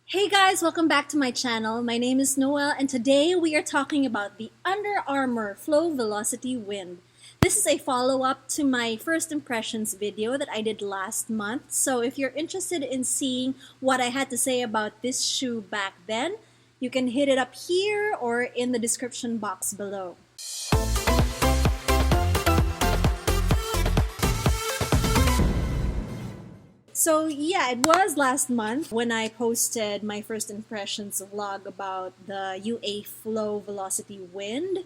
Hey guys, welcome back to my channel. My name is Noel and today we are talking about the Under Armour Flow Velociti Wind. This is a follow-up to my first impressions video that I did last month. So if you're interested in seeing what I had to say about this shoe back then, you can hit it up here or in the description box below. So yeah, it was last month when I posted my first impressions vlog about the UA Flow Velociti Wind.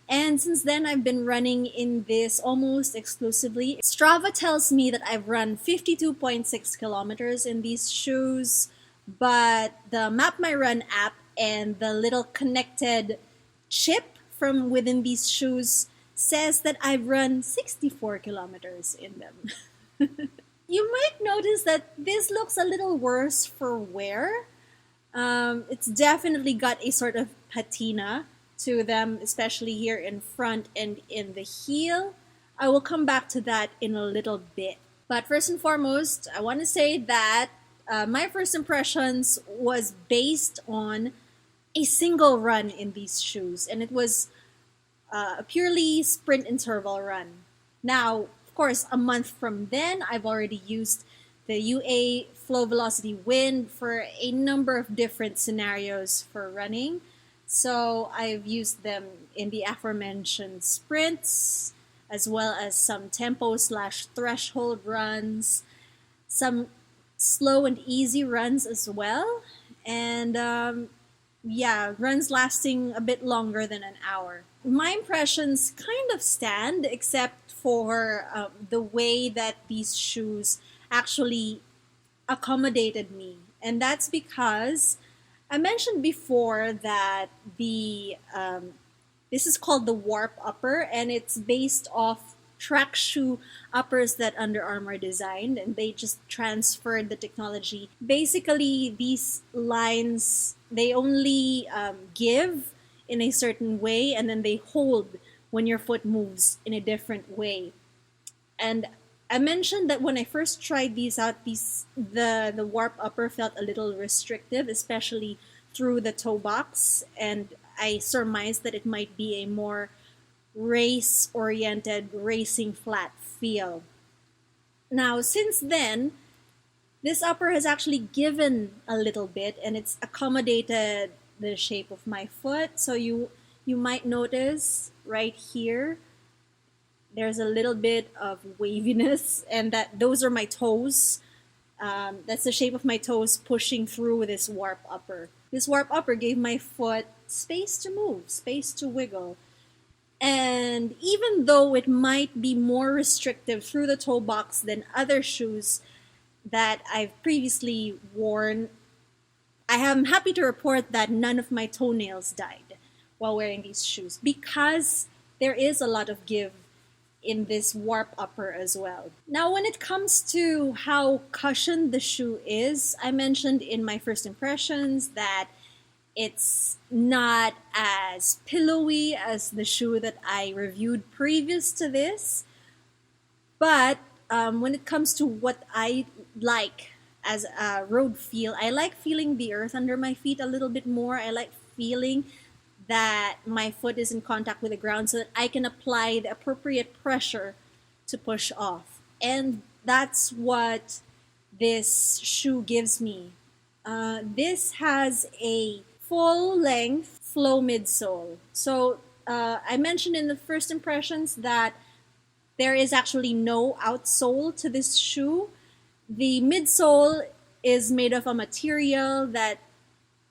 And since then, I've been running in this almost exclusively. Strava tells me that I've run 52.6 kilometers in these shoes, but the Map My Run app and the little connected chip from within these shoes says that I've run 64 kilometers in them. You might notice that this looks a little worse for wear. It's definitely got a sort of patina to them, especially here in front and in the heel. I will come back to that in a little bit. But first and foremost, I want to say that my first impressions was based on a single run in these shoes, and it was a purely sprint interval run. Now, of course, a month from then, I've already used the UA Flow Velociti Wind for a number of different scenarios for running. So I've used them in the aforementioned sprints, as well as some tempo/threshold runs, some slow and easy runs as well, and yeah, runs lasting a bit longer than an hour. My impressions kind of stand, except for the way that these shoes actually accommodated me. And that's because I mentioned before that this is called the Warp Upper, and it's based off track shoe uppers that Under Armour designed, and they just transferred the technology. Basically, these lines, they only give in a certain way, and then they hold when your foot moves in a different way. And I mentioned that when I first tried these out, the Warp Upper felt a little restrictive, especially through the toe box, and I surmised that it might be a more race-oriented, racing flat feel. Now, since then, this upper has actually given a little bit, and it's accommodated the shape of my foot. So you might notice right here, there's a little bit of waviness, and those are my toes. That's the shape of my toes pushing through this Warp Upper. This Warp Upper gave my foot space to move, space to wiggle. And even though it might be more restrictive through the toe box than other shoes that I've previously worn, I am happy to report that none of my toenails died while wearing these shoes, because there is a lot of give in this Warp Upper as well. Now, when it comes to how cushioned the shoe is, I mentioned in my first impressions that it's not as pillowy as the shoe that I reviewed previous to this. But when it comes to what I like as a road feel, I like feeling the earth under my feet a little bit more. I like feeling that my foot is in contact with the ground so that I can apply the appropriate pressure to push off. And that's what this shoe gives me. This has a full-length flow midsole. So I mentioned in the first impressions that there is actually no outsole to this shoe. The midsole is made of a material that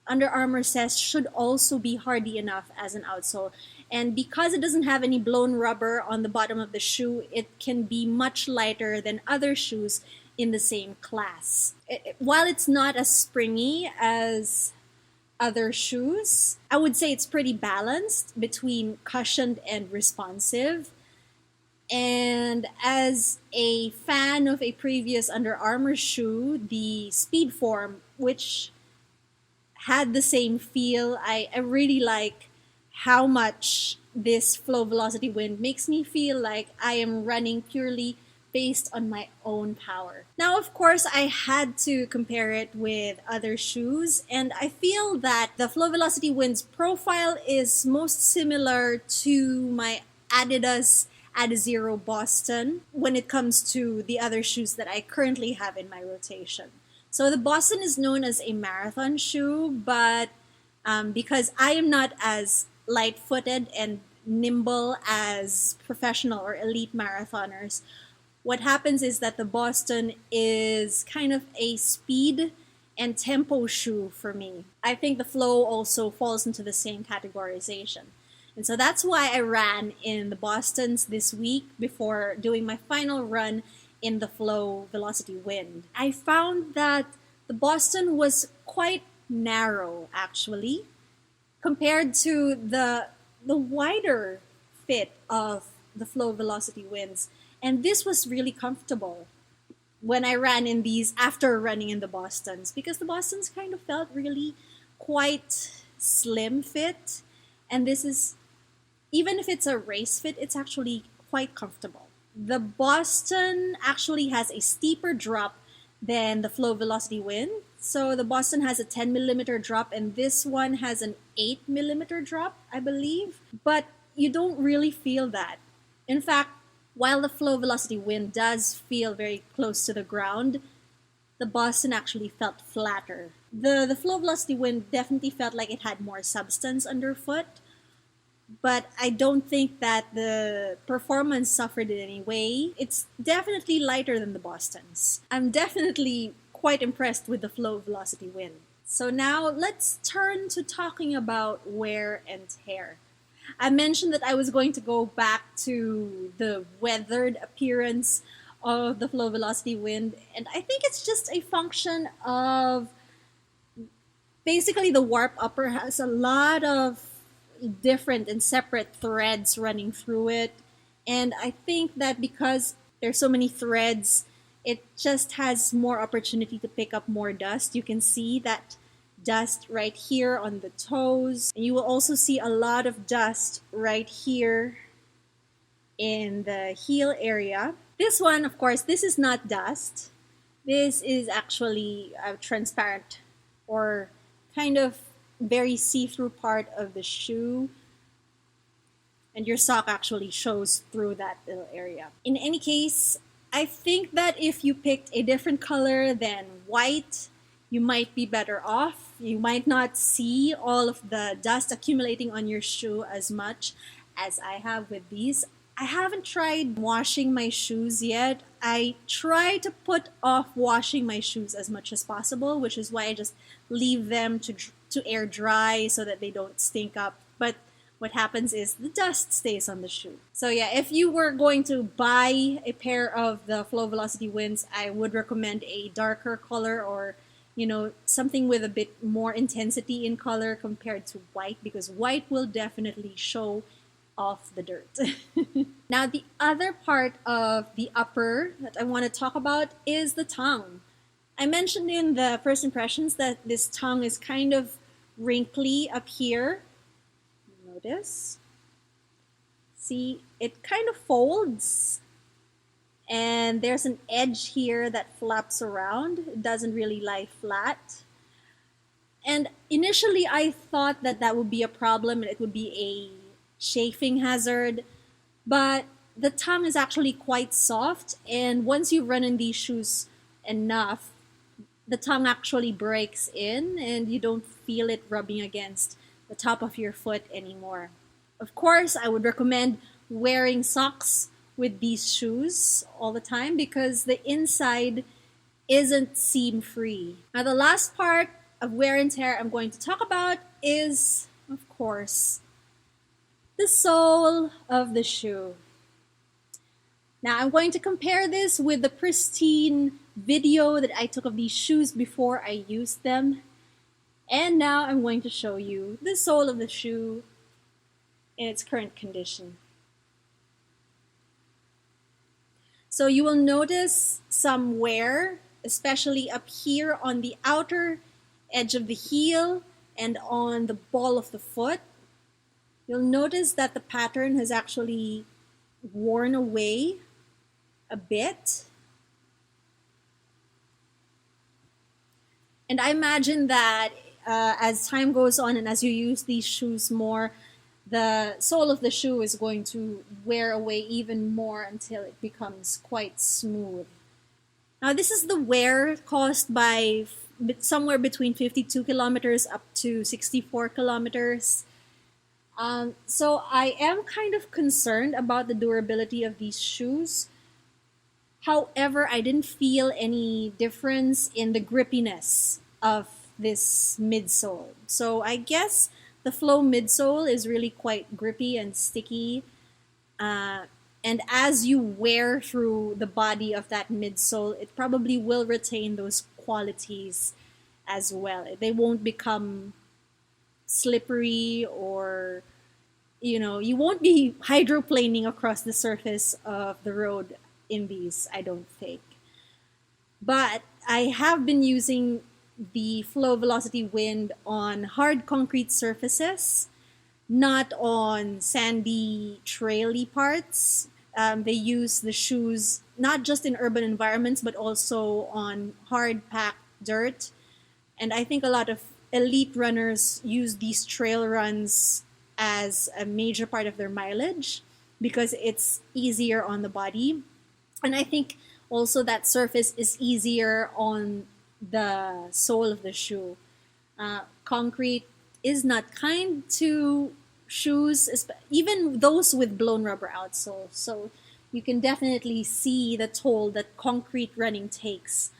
Under Armour says should also be hardy enough as an outsole. And because it doesn't have any blown rubber on the bottom of the shoe, it can be much lighter than other shoes in the same class. While it's not as springy as other shoes, I would say it's pretty balanced between cushioned and responsive. And as a fan of a previous Under Armour shoe, the Speedform, which had the same feel, I really like how much this Flow Velociti Wind makes me feel like I am running purely based on my own power. Now, of course, I had to compare it with other shoes, and I feel that the Flow Velociti Wind's profile is most similar to my Adidas Adizero Boston when it comes to the other shoes that I currently have in my rotation. So the Boston is known as a marathon shoe, but because I am not as light-footed and nimble as professional or elite marathoners, what happens is that the Boston is kind of a speed and tempo shoe for me. I think the Flow also falls into the same categorization. And so that's why I ran in the Bostons this week before doing my final run in the Flow Velociti Wind. I found that the Boston was quite narrow, actually, compared to the wider fit of the Flow Velociti Winds. And this was really comfortable when I ran in these after running in the Bostons, because the Bostons kind of felt really quite slim fit. And this is, even if it's a race fit, it's actually quite comfortable. The Boston actually has a steeper drop than the Flow Velociti Wind. So the Boston has a 10mm drop, and this one has an 8mm drop, I believe. But you don't really feel that. In fact, while the Flow Velociti Wind does feel very close to the ground, the Boston actually felt flatter. The Flow Velociti Wind definitely felt like it had more substance underfoot, but I don't think that the performance suffered in any way. It's definitely lighter than the Bostons. I'm definitely quite impressed with the Flow Velociti Wind. So now let's turn to talking about wear and tear. I mentioned that I was going to go back to the weathered appearance of the Flow Velociti Wind, and I think it's just a function of basically the warp upper has a lot of different and separate threads running through it, and I think that because there's so many threads, it just has more opportunity to pick up more dust. You can see that dust right here on the toes. And you will also see a lot of dust right here in the heel area. This one, of course, this is not dust. This is actually a transparent or kind of very see-through part of the shoe. And your sock actually shows through that little area. In any case, I think that if you picked a different color than white, you might be better off. You might not see all of the dust accumulating on your shoe as much as I have with these. I haven't tried washing my shoes yet. I try to put off washing my shoes as much as possible, which is why I just leave them to air dry so that they don't stink up. But what happens is the dust stays on the shoe. So yeah, if you were going to buy a pair of the Flow Velociti Winds, I would recommend a darker color, or something with a bit more intensity in color compared to white, because white will definitely show off the dirt. Now, the other part of the upper that I want to talk about is the tongue. I mentioned in the first impressions that this tongue is kind of wrinkly up here. Notice. See, it kind of folds. And there's an edge here that flaps around. It doesn't really lie flat. And initially I thought that that would be a problem and it would be a chafing hazard. But the tongue is actually quite soft, and once you run in these shoes enough, the tongue actually breaks in and you don't feel it rubbing against the top of your foot anymore. Of course, I would recommend wearing socks with these shoes all the time because the inside isn't seam free. Now, the last part of wear and tear I'm going to talk about is, of course, the sole of the shoe. Now, I'm going to compare this with the pristine video that I took of these shoes before I used them. And now I'm going to show you the sole of the shoe in its current condition. So you will notice some wear, especially up here on the outer edge of the heel and on the ball of the foot. You'll notice that the pattern has actually worn away. a bit. And I imagine that as time goes on and as you use these shoes more, the sole of the shoe is going to wear away even more until it becomes quite smooth. Now, this is the wear caused by somewhere between 52 kilometers up to 64 kilometers. So I am kind of concerned about the durability of these shoes. However, I didn't feel any difference in the grippiness of this midsole. So I guess the Flow midsole is really quite grippy and sticky. And as you wear through the body of that midsole, it probably will retain those qualities as well. They won't become slippery, or you won't be hydroplaning across the surface of the road in these, I don't think. But I have been using the Flow Velociti Wind on hard concrete surfaces, not on sandy, traily parts. They use the shoes not just in urban environments, but also on hard packed dirt. And I think a lot of elite runners use these trail runs as a major part of their mileage because it's easier on the body. And I think also that surface is easier on the sole of the shoe. Concrete is not kind to shoes, even those with blown rubber outsoles. So you can definitely see the toll that concrete running takes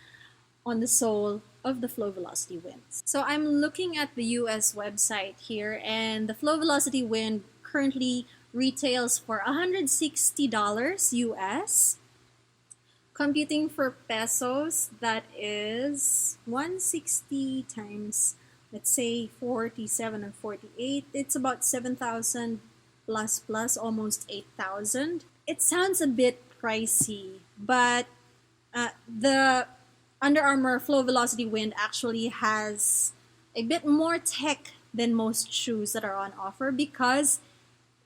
on the sole of the Flow Velociti Wind. So I'm looking at the US website here, and the Flow Velociti Wind currently retails for $160 US. Computing for pesos, that is 160 times, let's say 47 or 48. It's about 7,000 plus, almost 8,000. It sounds a bit pricey, but the Under Armour Flow Velociti Wind actually has a bit more tech than most shoes that are on offer because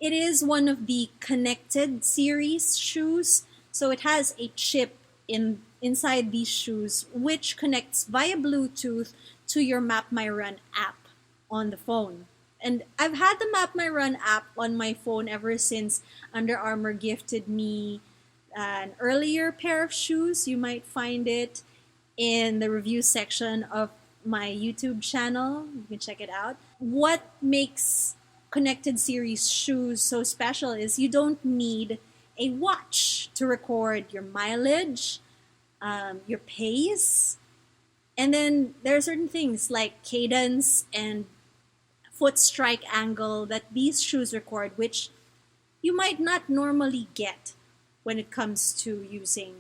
it is one of the connected series shoes. So it has a chip inside these shoes which connects via Bluetooth to your Map My Run app on the phone. And I've had the Map My Run app on my phone ever since Under Armour gifted me an earlier pair of shoes. You might find it in the review section of my YouTube channel. You can check it out. What makes connected series shoes so special is you don't need a watch to record your mileage, your pace, and then there are certain things like cadence and foot strike angle that these shoes record, which you might not normally get when it comes to using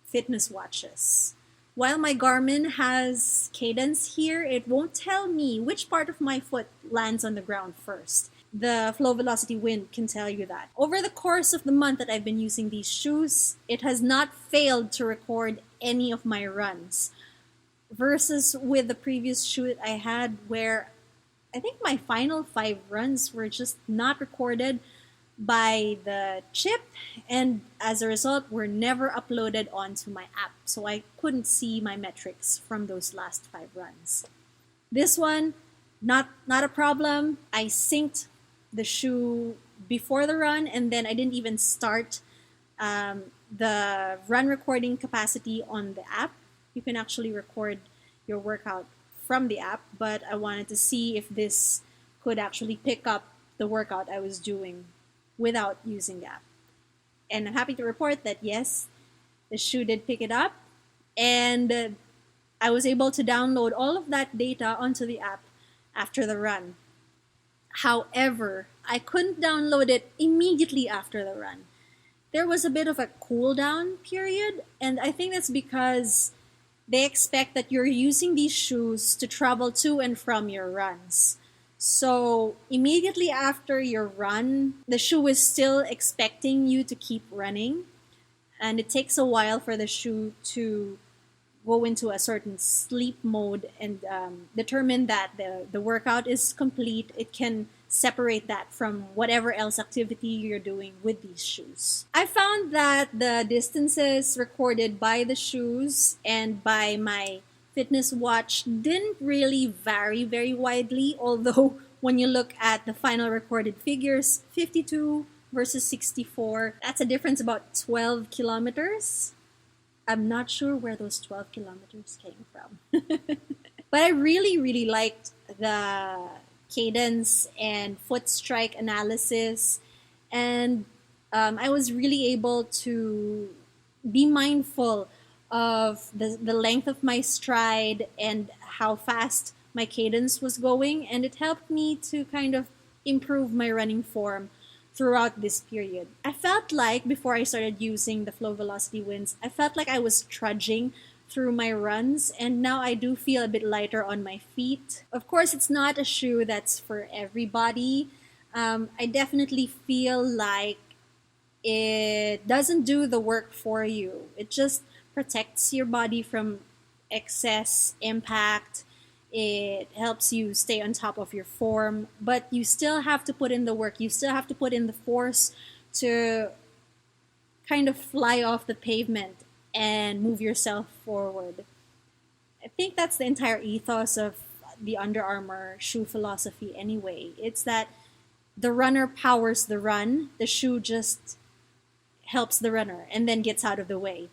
fitness watches. While my Garmin has cadence here, it won't tell me which part of my foot lands on the ground first. The Flow Velociti Wind can tell you that. Over the course of the month that I've been using these shoes, it has not failed to record any of my runs. Versus with the previous shoe that I had where I think my final 5 runs were just not recorded by the chip, and as a result were never uploaded onto my app. So I couldn't see my metrics from those last 5 runs. This one, not a problem. I synced the shoe before the run, and then I didn't even start the run recording capacity on the app. You can actually record your workout from the app, but I wanted to see if this could actually pick up the workout I was doing without using the app. And I'm happy to report that yes, the shoe did pick it up, and I was able to download all of that data onto the app after the run. However, I couldn't download it immediately after the run. There was a bit of a cool down period, and I think that's because they expect that you're using these shoes to travel to and from your runs. So immediately after your run, the shoe is still expecting you to keep running, and it takes a while for the shoe to go into a certain sleep mode and determine that the workout is complete, it can separate that from whatever else activity you're doing with these shoes. I found that the distances recorded by the shoes and by my fitness watch didn't really vary very widely, although when you look at the final recorded figures, 52 versus 64, that's a difference about 12 kilometers. I'm not sure where those 12 kilometers came from. But I really, really liked the cadence and foot strike analysis. And I was really able to be mindful of the length of my stride and how fast my cadence was going. And it helped me to kind of improve my running form throughout this period. I felt like before I started using the Flow Velocity Winds, I felt like I was trudging through my runs, and now I do feel a bit lighter on my feet. Of course, it's not a shoe that's for everybody. I definitely feel like it doesn't do the work for you. It just protects your body from excess impact. It helps you stay on top of your form, but you still have to put in the work. You still have to put in the force to kind of fly off the pavement and move yourself forward. I think that's the entire ethos of the Under Armour shoe philosophy anyway. It's that the runner powers the run, the shoe just helps the runner and then gets out of the way.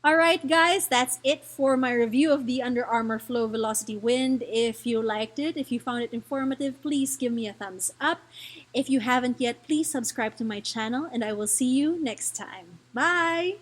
Alright guys, that's it for my review of the Under Armour Flow Velociti Wind. If you liked it, if you found it informative, please give me a thumbs up. If you haven't yet, please subscribe to my channel and I will see you next time. Bye!